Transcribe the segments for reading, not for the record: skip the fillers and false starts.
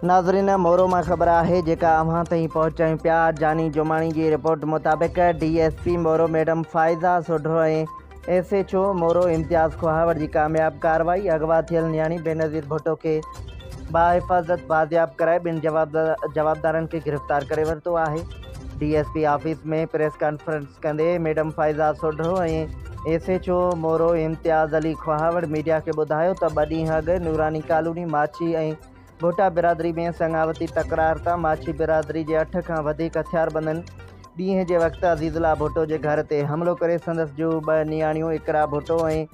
नाज़रीन, मोरो में खबर है जेका अव्हां ताईं पहुंचायूं पिया। जानी जोमाणी की रिपोर्ट मुताबिक DSP मोरो मैडम फ़ाइज़ा सोढरो ऐं SHO मोरो इम्तियाज़ खोहावड़ की कामयाब कार्रवाई। अगवा थियल न्याणी बेनज़ीर भुट्टो के बाहिफ़ाज़त बाज़ियाब कराए बिन जवाबदारन के गिरफ़्तार करे वरितो आहे। DSP ऑफिस में प्रेस कॉन्फ्रेंस कंदे मैडम फ़ाइज़ा सोढरो ऐं SHO मोरो इम्तियाज़ अली खोहावड़ मीडिया के ॿुधायो त 2 ॾींहं अॻु नूरानी कॉलोनी माछी ऐं भुट्टा बिरादरी में संगावती तकरार था। माछी बिरादरी के 8 खां वधीक हथियारबंदन ॾींहं जे वक़्तु अज़ीज़ुल्लाह भुट्टो के घर ते हमलो करे संदसि जूं 2 नियाणियूं इकरा भुट्टो ऐं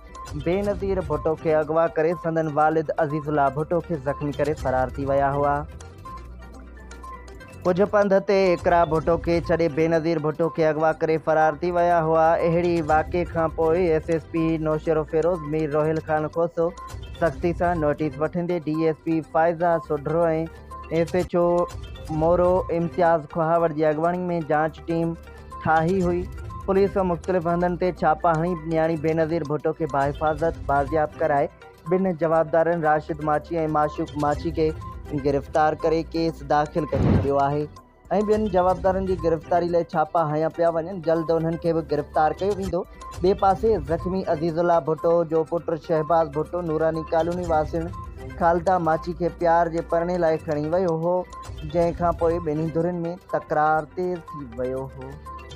बेनज़ीर भुट्टो के अगवा करे संदन वालिद अज़ीज़ुल्लाह भुट्टो के ज़ख्मी करे फरार थी विया हुआ। कुछ पंध ते इकरा भुट्टो के छॾे बेनज़ीर भुट्टो के अगवा करे फरार थी विया हुआ। अहिड़ी वाक़े खां पोइ SSP नौशेरो फ़िरोज़ मीर रोहिल ख़ान खोसो सख्ती से नोटिस वठंदे DSP फ़ाइज़ा सोढरो ऐं SHO मोरो इम्तियाज़ खोहावड़ की अगवानी में जांच टीम ठाही हुई। पुलिस मुख्तलिफ़ हंधनि ते छापा हणी न्याणी बेनज़ीर भुट्टो के बाहिफ़ाज़त बाज़ियाब कराए बिन जवाबदारन राशिद माछी ऐं माशूक माछी के गिरफ़्तार करे केस दाख़िल करे छॾियो आहे ऐं ॿियनि जवाबदारनि की गिरफ़्तारी लाइ छापा हया पिया वञनि। जल्द उन्हनि खे भी गिरफ़्तार कयो वेंदो। ॿिए पासे ज़ख्मी अज़ीज़ुल्लाह भुट्टो जो पुट शहबाज़ भुट्टो नूरानी कॉलोनी वासिन खालदा माछी के प्यार के परणे लाइ खणी वियो हो, जंहिंखां पोइ ॿिन्ही धुरियुनि में तकरार तेज़ थी वियो हो।